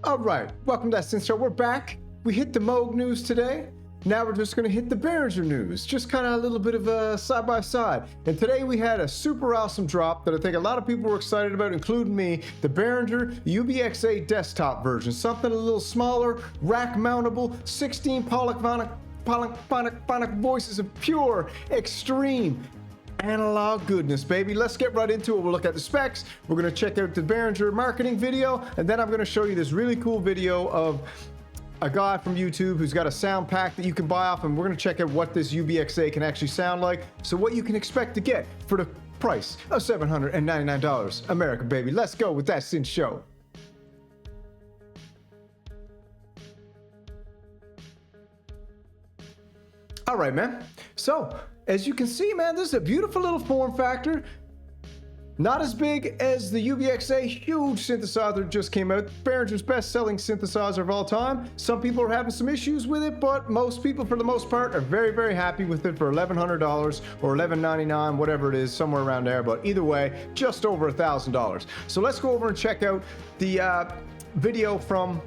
All right, welcome to that Synth Show. We're back. We hit the Moog news today. Now we're just going to hit the Behringer news. Just kind of a little bit of a side-by-side. And today we had a super awesome drop that I think a lot of people were excited about, including me. The Behringer UBXA desktop version. Something a little smaller, rack-mountable, 16 polyphonic voices of pure, extreme, analog goodness, baby. Let's get right into it. We'll look at the specs. We're going to check out the Behringer marketing video, and then I'm going to show you this really cool video of a guy from YouTube who's got a sound pack that you can buy off, and we're going to check out what this UBXA can actually sound like, so what you can expect to get for the price of $799. America, baby. Let's go with that Synth Show. All right, man. So, as you can see, man, this is a beautiful little form factor. Not as big as the UBXA, huge synthesizer just came out. Behringer's best-selling synthesizer of all time. Some people are having some issues with it, but most people, for the most part, are very, very happy with it for $1,100 or $1,199, whatever it is, somewhere around there. But either way, just over $1,000. So let's go over and check out the video from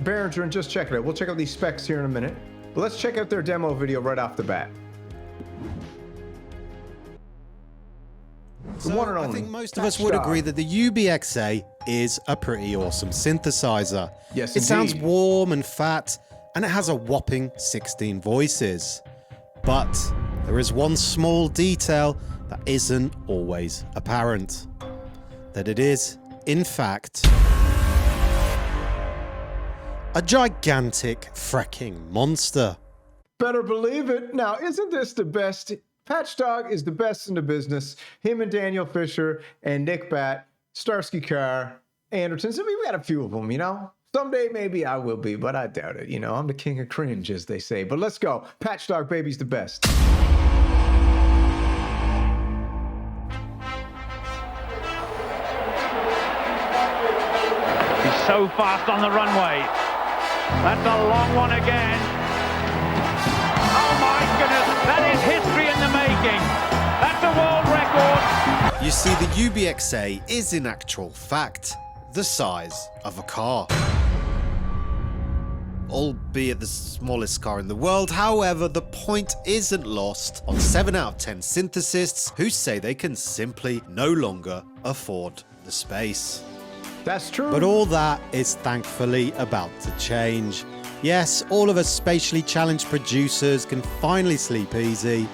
Behringer and just check it out. We'll check out these specs here in a minute. But let's check out their demo video right off the bat. So I think most of us would agree that the UBXA is a pretty awesome synthesizer. Yes, it sounds warm and fat, and it has a whopping 16 voices. But there is one small detail that isn't always apparent. That it is, in fact, a gigantic fracking monster. Better believe it. Now, isn't this the best? Patchdog is the best in the business. Him and Daniel Fisher and Nick Bat, Starsky Carr, Andertons. I mean, we got a few of them, you know? Someday maybe I will be, but I doubt it. You know, I'm the king of cringe, as they say. But let's go. Patchdog baby's the best. He's so fast on the runway. That's a long one again. Oh my goodness, that is history in the making. That's a world record. You see, the UBXA is in actual fact the size of a car. Albeit the smallest car in the world. However, the point isn't lost on 7 out of 10 synthesists who say they can simply no longer afford the space. That's true. But all that is thankfully about to change. Yes, all of us spatially challenged producers can finally sleep easy.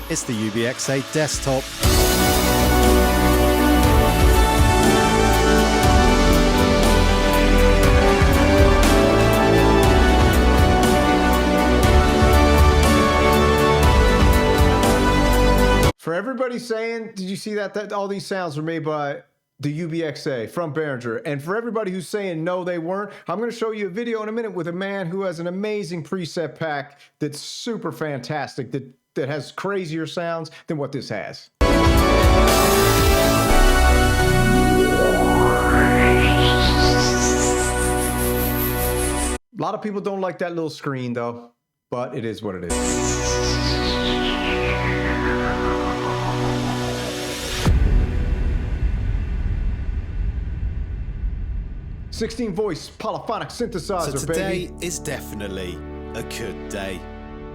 It's the UBXA desktop. For everybody saying, did you see that all these sounds were made by the UBXA from Behringer? And for everybody who's saying no, they weren't, I'm going to show you a video in a minute with a man who has an amazing preset pack that's super fantastic, that has crazier sounds than what this has. A lot of people don't like that little screen though, but it is what it is. 16 voice polyphonic synthesizer, so today baby. is definitely a good day.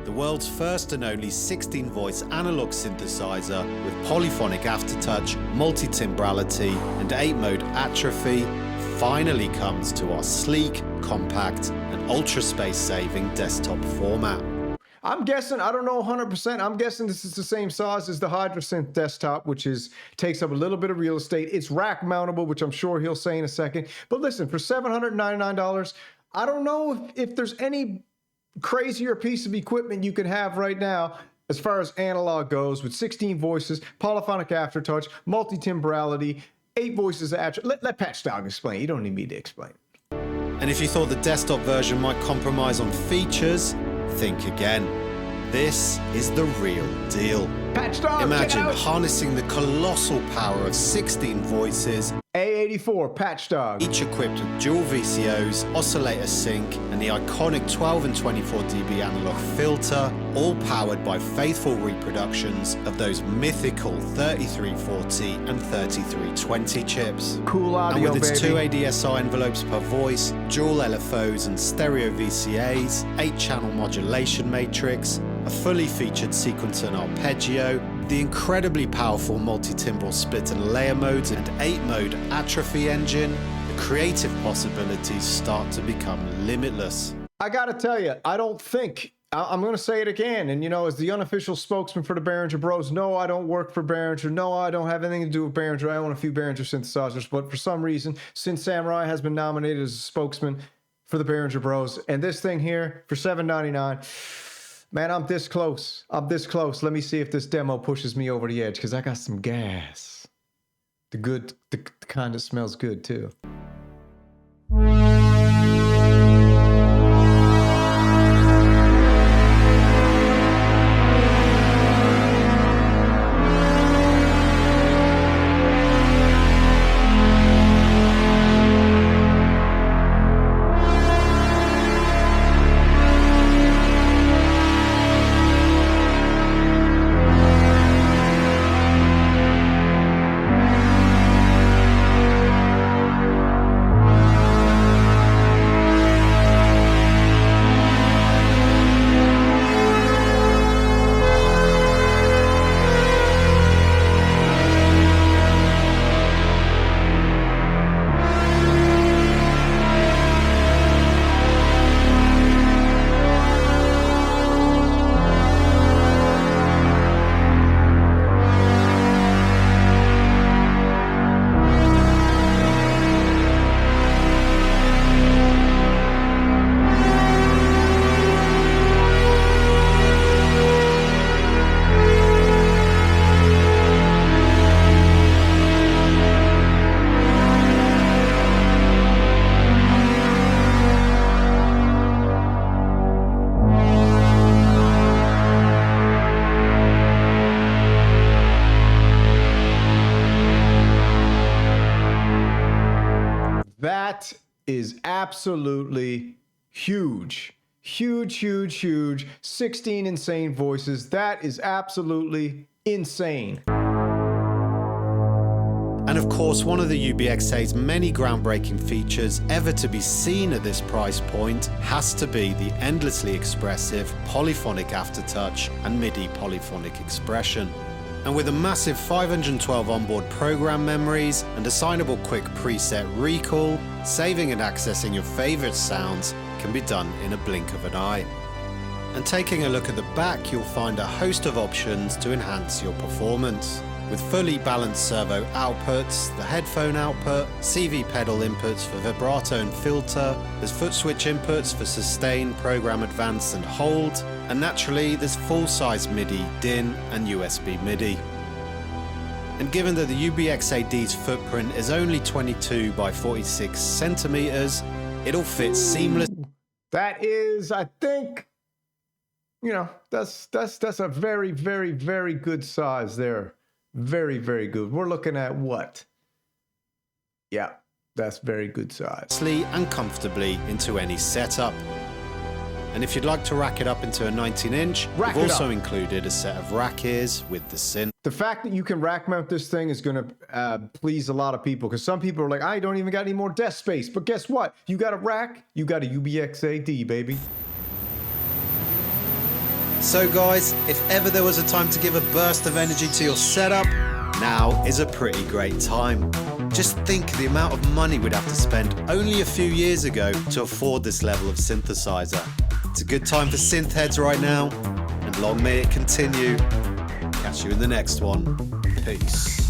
The world's first and only 16 voice analog synthesizer with polyphonic aftertouch, multi-timbrality and 8-mode atrophy finally comes to our sleek, compact and ultra space saving desktop format. I'm guessing, I don't know 100%, I'm guessing this is the same size as the HydroSynth desktop, which takes up a little bit of real estate. It's rack mountable, which I'm sure he'll say in a second. But listen, for $799, I don't know if there's any crazier piece of equipment you can have right now as far as analog goes, with 16 voices, polyphonic aftertouch, multi-timbrality, 8 voices. Let Patchdog explain. You don't need me to explain. And if you thought the desktop version might compromise on features, think again. This is the real deal. Patch Dog, Imagine harnessing the colossal power of 16 voices, A84, Patch Dog. each equipped with dual VCOs, oscillator sync, and the iconic 12 and 24 dB analog filter, all powered by faithful reproductions of those mythical 3340 and 3320 chips. Cool audio, And with its baby. 2 ADSR envelopes per voice, dual LFOs and stereo VCAs, 8-channel modulation matrix, a fully featured sequencer and arpeggio, the incredibly powerful multi-timbral split and layer modes, and 8-mode atrophy engine, the creative possibilities start to become limitless. I gotta tell you, I don't think, I'm gonna say it again, and you know, as the unofficial spokesman for the Behringer Bros, no, I don't work for Behringer, no, I don't have anything to do with Behringer, I own a few Behringer synthesizers, but for some reason, Synth Samurai has been nominated as a spokesman for the Behringer Bros, and this thing here, for $7.99, man, I'm this close. I'm this close. Let me see if this demo pushes me over the edge, because I got some gas. The kind that smells good, too. That is absolutely huge. Huge, huge, huge. 16 insane voices. That is absolutely insane. And of course, one of the UBXA's many groundbreaking features ever to be seen at this price point has to be the endlessly expressive polyphonic aftertouch and MIDI polyphonic expression. And with a massive 512 onboard program memories and assignable quick preset recall, saving and accessing your favorite sounds can be done in a blink of an eye. And taking a look at the back, you'll find a host of options to enhance your performance. With fully balanced servo outputs, the headphone output, CV pedal inputs for vibrato and filter, there's foot switch inputs for sustain, program advance and hold, and naturally there's full-size MIDI, DIN and USB MIDI. And given that the UBX-AD's footprint is only 22 by 46 centimeters, it'll fit seamlessly. That is, I think, you know, that's a very, very, very good size there. Very, very good. We're looking at what? Yeah, that's very good size. And comfortably into any setup. And if you'd like to rack it up into a 19-inch, we've also included a set of rack ears with the synth. The fact that you can rack mount this thing is going to please a lot of people, because some people are like, I don't even got any more desk space. But guess what? You got a rack, you got a UBX-AD, baby. So guys, if ever there was a time to give a burst of energy to your setup, now is a pretty great time. Just think the amount of money we'd have to spend only a few years ago to afford this level of synthesizer. It's a good time for synth heads right now, and long may it continue. Catch you in the next one. Peace.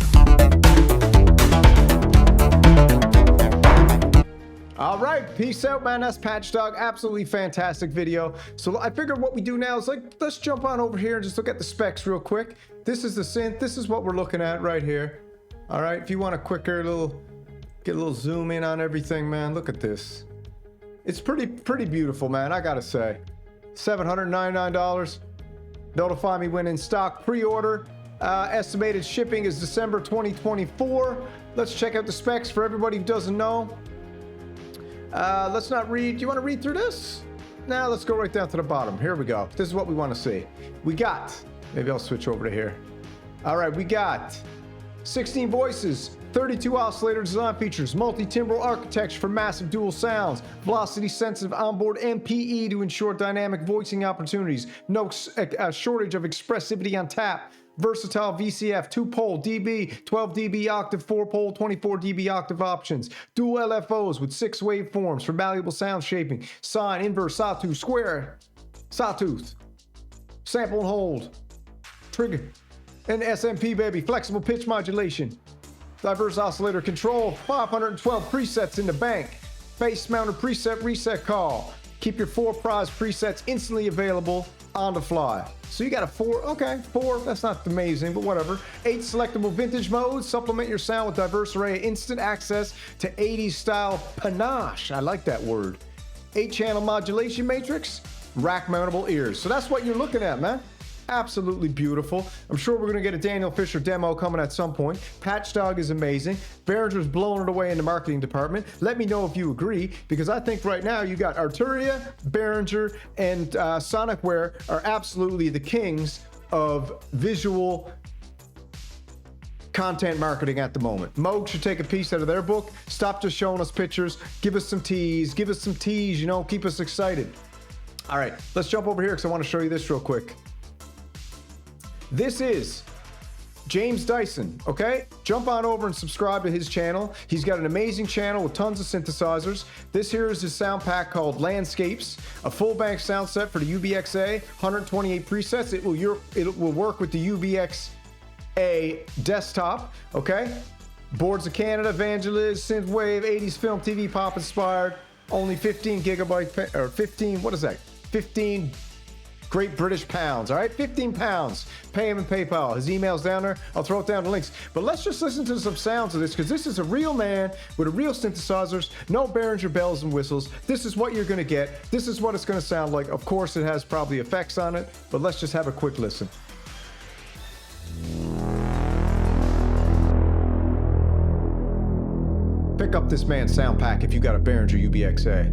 All right, peace out, man. That's Patch Dog. Absolutely fantastic video. So I figured what we do now is let's jump on over here and just look at the specs real quick. This is the synth. This is what we're looking at right here. All right, if you want a quicker get a little zoom in on everything, man, look at this. It's pretty beautiful, man. I gotta say, $799. Notify me when in stock. Pre-order. Estimated shipping is December 2024. Let's check out the specs for everybody who doesn't know. Let's not read. Do you want to read through this? Now let's go right down to the bottom. Here we go. This is what we want to see. We got, maybe I'll switch over to here. All right, we got 16 voices, 32 oscillator design features, multi-timbral architecture for massive dual sounds, velocity-sensitive onboard MKII to ensure dynamic voicing opportunities, no shortage of expressivity on tap, versatile VCF, 2-pole dB, 12 dB octave, 4-pole, 24 dB octave options, dual LFOs with 6 waveforms for malleable sound shaping, sine, inverse, sawtooth, square, sawtooth, sample and hold, trigger, and SMP, baby, flexible pitch modulation, diverse oscillator control, 512 presets in the bank, face-mounted preset reset call. Keep your 4 prize presets instantly available on the fly. So you got a 4, okay, 4, that's not amazing, but whatever. 8 selectable vintage modes, supplement your sound with diverse array of instant access to 80s style panache. I like that word. 8-channel modulation matrix, rack mountable ears. So that's what you're looking at, man. Absolutely beautiful. I'm sure we're gonna get a Daniel Fisher demo coming at some point. Patchdog is amazing. Behringer's blowing it away in the marketing department. Let me know if you agree, because I think right now you got Arturia, Behringer, and Sonicware are absolutely the kings of visual content marketing at the moment. Moog should take a piece out of their book. Stop just showing us pictures. Give us some tease, you know, keep us excited. All right, let's jump over here because I want to show you this real quick. This is James Dyson, okay? Jump on over and subscribe to his channel. He's got an amazing channel with tons of synthesizers. This here is his sound pack called Landscapes, a full bank sound set for the UBXA, 128 presets. It will work with the UBXA desktop, okay? Boards of Canada, Vangelis, Synthwave, 80s film, TV pop inspired, only 15 gigabyte, or 15, what is that? 15 Great British pounds, all right? 15 pounds. Pay him in PayPal. His email's down there. I'll throw it down the links. But let's just listen to some sounds of this, because this is a real man with a real synthesizers, no Behringer bells and whistles. This is what you're gonna get. This is what it's gonna sound like. Of course, it has probably effects on it, but let's just have a quick listen. Pick up this man's sound pack if you got a Behringer UBXA.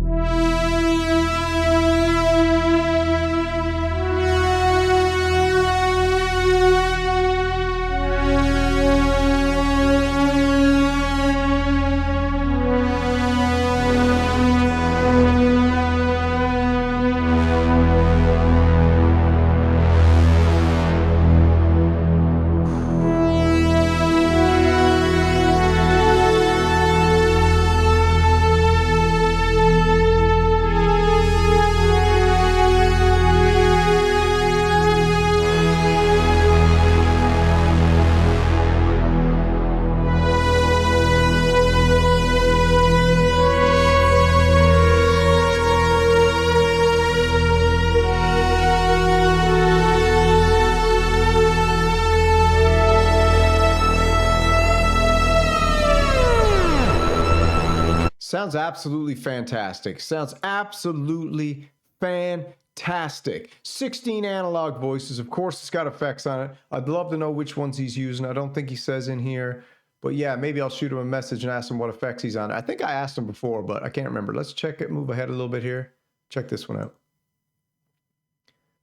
Sounds absolutely fantastic. Sounds absolutely fantastic. 16 analog voices. Of course, it's got effects on it. I'd love to know which ones he's using. I don't think he says in here. But yeah, maybe I'll shoot him a message and ask him what effects he's on. I think I asked him before, but I can't remember. Let's check it, move ahead a little bit here. Check this one out.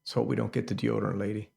Let's hope we don't get the deodorant lady.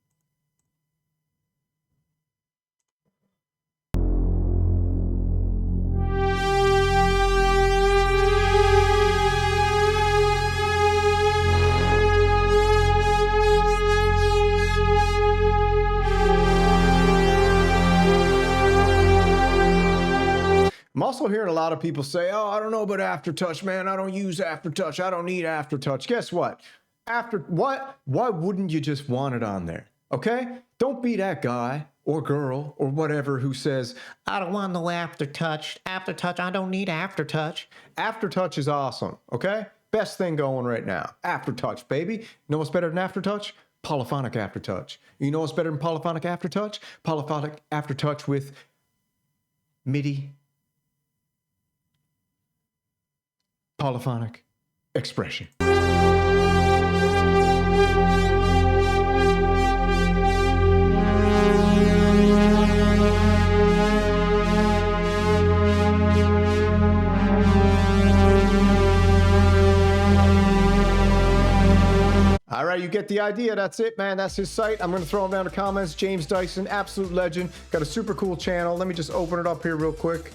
I'm also hearing a lot of people say, oh, I don't know about Aftertouch, man. I don't use Aftertouch. I don't need Aftertouch. Guess what? Why wouldn't you just want it on there? Okay? Don't be that guy or girl or whatever who says, I don't want no Aftertouch. Aftertouch, I don't need Aftertouch. Aftertouch is awesome, okay? Best thing going right now. Aftertouch, baby. You know what's better than Aftertouch? Polyphonic Aftertouch. You know what's better than Polyphonic Aftertouch? Polyphonic Aftertouch with MIDI. Polyphonic expression. All right, you get the idea. That's it, man. That's his site. I'm going to throw him down in the comments. James Dyson, absolute legend. Got a super cool channel. Let me just open it up here real quick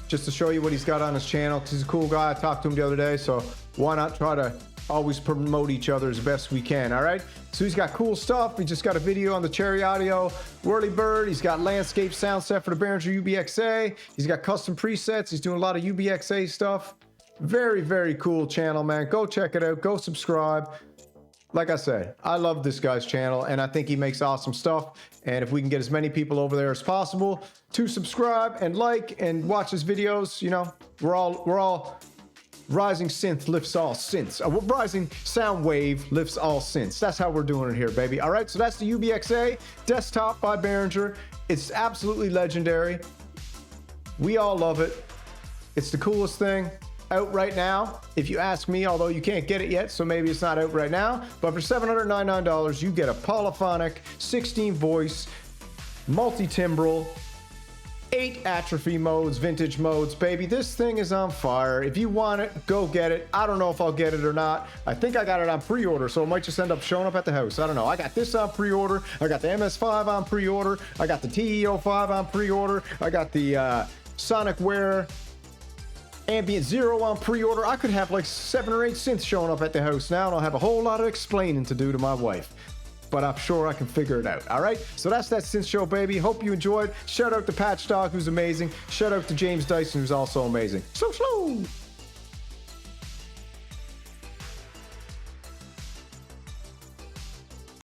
just to show you what he's got on his channel. He's a cool guy. I talked to him the other day, so why not try to always promote each other as best we can, all right? So he's got cool stuff. He just got a video on the Cherry Audio Whirlybird. He's got landscape sound set for the Behringer UBXA. He's got custom presets. He's doing a lot of UBXA stuff. Very, very cool channel, man. Go check it out. Go subscribe. Like I said, I love this guy's channel, and I think he makes awesome stuff. And if we can get as many people over there as possible to subscribe and like and watch his videos, you know, we're all rising synth lifts all synths. Rising sound wave lifts all synths. That's how we're doing it here, baby. All right, so that's the UBXA desktop by Behringer. It's absolutely legendary. We all love it. It's the coolest thing out right now, if you ask me, although you can't get it yet, so maybe it's not out right now. But for $799, you get a Polyphonic 16 voice multi-timbral, 8 atrophy modes, vintage modes, baby. This thing is on fire. If you want it, go get it. I don't know if I'll get it or not. I think I got it on pre-order, so it might just end up showing up at the house. I don't know. I got this on pre-order. I got the MS5 on pre-order. I got the TE05 on pre-order. I got the Sonicware Ambient Zero on pre-order. I could have like 7 or 8 synths showing up at the house now, and I'll have a whole lot of explaining to do to my wife. But I'm sure I can figure it out. All right, so that's that synth show, baby. Hope you enjoyed. Shout out to Patchdog, who's amazing. Shout out to James Dyson, who's also amazing. So slow.